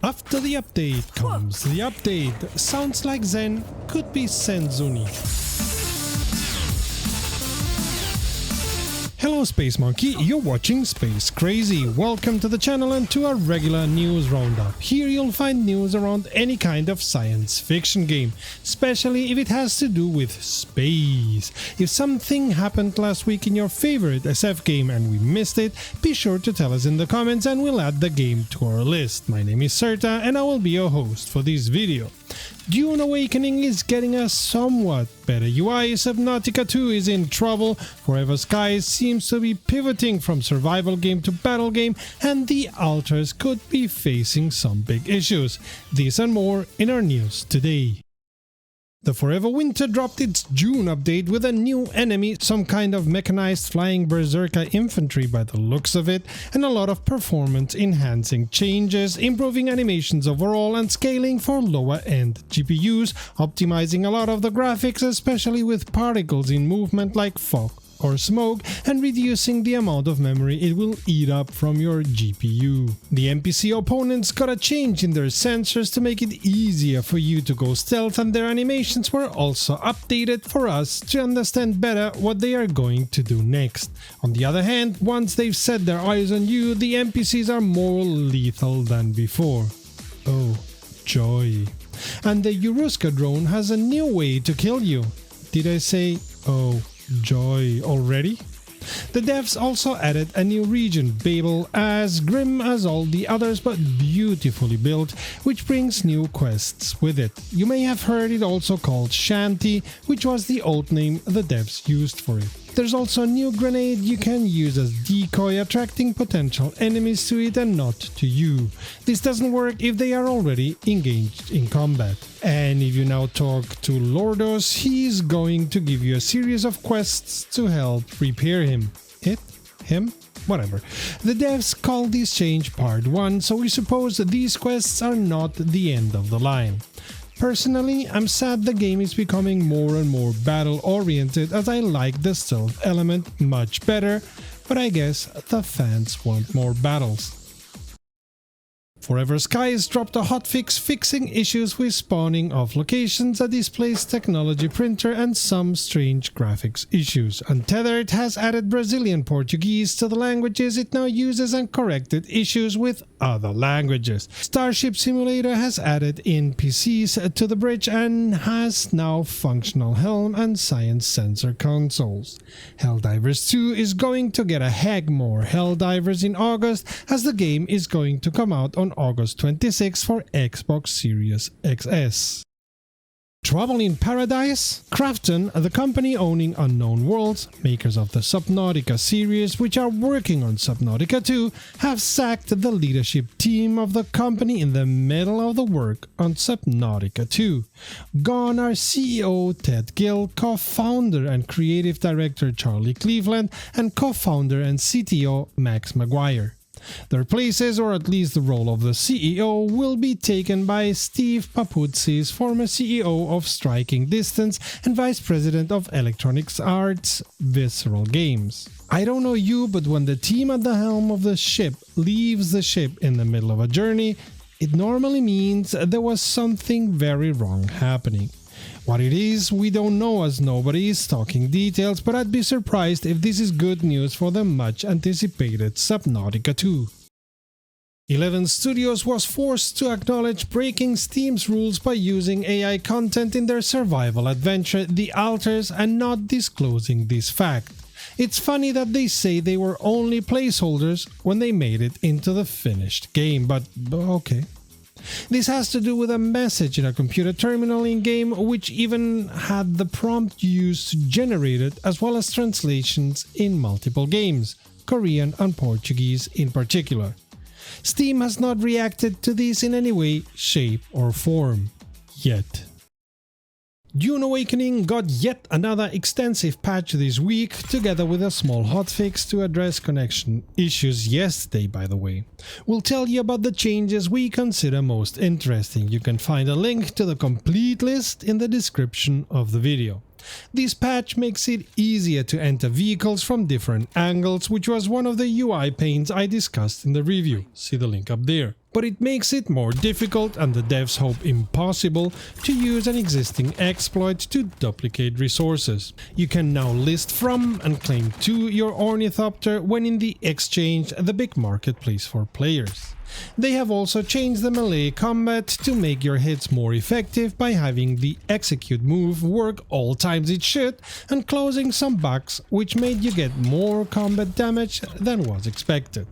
After the update comes the update. Sounds like Zen, could be Senzuni. Hello Space Monkey, you're watching Space Crazy. Welcome to the channel and to our regular news roundup. Here you'll find news around any kind of science fiction game, especially if it has to do with space. If something happened last week in your favorite SF game and we missed it, be sure to tell us in the comments and we'll add the game to our list. My name is Serta and I will be your host for this video. Dune Awakening is getting a somewhat better UI, Subnautica 2 is in trouble, Forever Skies seems to be pivoting from survival game to battle game, and the altars could be facing some big issues. This and more in our news today. The Forever Winter dropped its June update with a new enemy, some kind of mechanized flying berserker infantry by the looks of it, and a lot of performance enhancing changes, improving animations overall and scaling for lower end GPUs, optimizing a lot of the graphics, especially with particles in movement like fog or smoke, and reducing the amount of memory it will eat up from your GPU. The NPC opponents got a change in their sensors to make it easier for you to go stealth, and their animations were also updated for us to understand better what they are going to do next. On the other hand, once they've set their eyes on you, the NPCs are more lethal than before. Oh, joy. And the Euruska drone has a new way to kill you. Did I say, oh, joy already? The devs also added a new region, Babel, as grim as all the others but beautifully built, which brings new quests with it. You may have heard it also called Shanty, which was the old name the devs used for it. There's also a new grenade you can use as decoy, attracting potential enemies to it and not to you. This doesn't work if they are already engaged in combat. And if you now talk to Lordos, he's going to give you a series of quests to help repair him. Him? Whatever. The devs call this change Part 1, so we suppose these quests are not the end of the line. Personally, I'm sad the game is becoming more and more battle-oriented, as I like the stealth element much better, but I guess the fans want more battles. Forever Skies dropped a hotfix fixing issues with spawning off locations, a displaced technology printer, and some strange graphics issues. Untethered has added Brazilian Portuguese to the languages it now uses and corrected issues with other languages. Starship Simulator has added NPCs to the bridge and has now functional helm and science sensor consoles. Helldivers 2 is going to get a heck more Helldivers in August, as the game is going to come out on August 26 for Xbox Series XS. Trouble in Paradise? Krafton, the company owning Unknown Worlds, makers of the Subnautica series, which are working on Subnautica 2, have sacked the leadership team of the company in the middle of the work on Subnautica 2. Gone are CEO Ted Gill, co-founder and creative director Charlie Cleveland, and co-founder and CTO Max Maguire. Their places, or at least the role of the CEO, will be taken by Steve Paputzis, former CEO of Striking Distance and Vice President of Electronic Arts Visceral Games. I don't know you, but when the team at the helm of the ship leaves the ship in the middle of a journey, it normally means there was something very wrong happening. What it is, we don't know, as nobody is talking details, but I'd be surprised if this is good news for the much anticipated Subnautica 2. 11 Studios was forced to acknowledge breaking Steam's rules by using AI content in their survival adventure The Altars and not disclosing this fact. It's funny that they say they were only placeholders when they made it into the finished game, but okay. This has to do with a message in a computer terminal in-game, which even had the prompt used to generate it, as well as translations in multiple games, Korean and Portuguese in particular. Steam has not reacted to this in any way, shape or form. Yet. Dune Awakening got yet another extensive patch this week, together with a small hotfix to address connection issues yesterday, by the way. We'll tell you about the changes we consider most interesting. You can find a link to the complete list in the description of the video. This patch makes it easier to enter vehicles from different angles, which was one of the UI pains I discussed in the review, see the link up there. But it makes it more difficult, and the devs hope impossible, to use an existing exploit to duplicate resources. You can now list from and claim to your ornithopter when in the exchange, the big marketplace for players. They have also changed the melee combat to make your hits more effective by having the execute move work all times it should and closing some bugs which made you get more combat damage than was expected.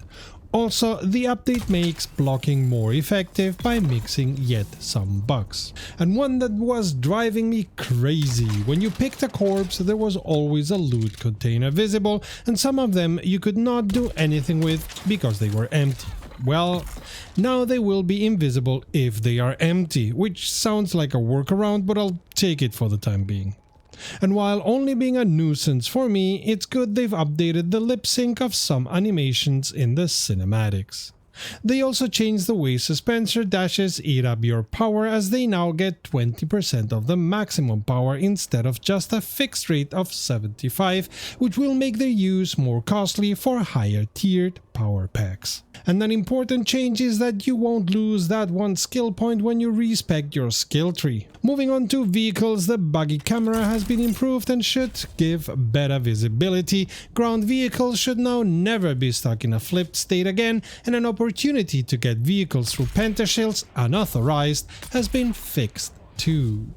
Also, the update makes blocking more effective by mixing yet some bugs. And one that was driving me crazy: when you picked a corpse there was always a loot container visible, and some of them you could not do anything with because they were empty. Well, now they will be invisible if they are empty, which sounds like a workaround, but I'll take it for the time being. And while only being a nuisance for me, it's good they've updated the lip sync of some animations in the cinematics. They also changed the way Suspensor dashes eat up your power, as they now get 20% of the maximum power instead of just a fixed rate of 75, which will make their use more costly for higher tiered power packs. And an important change is that you won't lose that one skill point when you respec your skill tree. Moving on to vehicles, the buggy camera has been improved and should give better visibility. Ground vehicles should now never be stuck in a flipped state again, and an opportunity to get vehicles through pentashields unauthorized has been fixed too.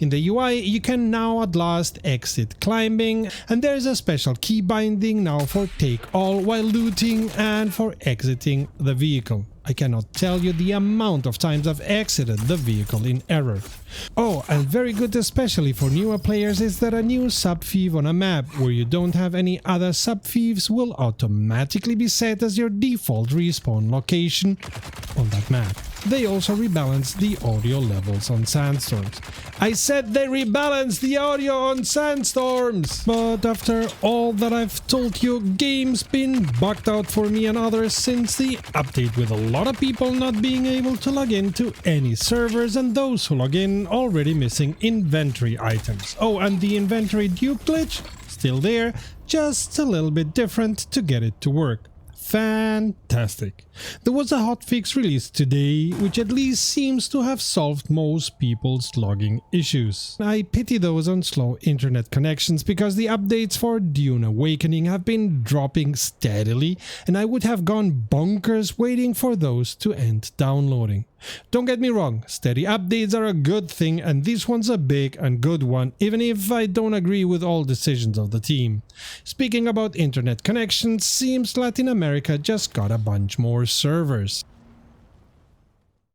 In the UI, you can now at last exit climbing, and there's a special key binding now for take all while looting and for exiting the vehicle. I cannot tell you the amount of times I've exited the vehicle in error. Oh, and very good especially for newer players is that a new sub-thief on a map where you don't have any other sub-thieves will automatically be set as your default respawn location on that map. They also rebalance the audio levels on sandstorms. I said they rebalance the audio on sandstorms! But after all that I've told you, game's been bugged out for me and others since the update, with a lot of people not being able to log in to any servers, and those who log in already missing inventory items. Oh, and the inventory dupe glitch? Still there, just a little bit different to get it to work. Fantastic. There was a hotfix released today, which at least seems to have solved most people's logging issues. I pity those on slow internet connections because the updates for Dune Awakening have been dropping steadily, and I would have gone bonkers waiting for those to end downloading. Don't get me wrong, steady updates are a good thing, and this one's a big and good one, even if I don't agree with all decisions of the team. Speaking about internet connections, seems Latin America just got a bunch more servers.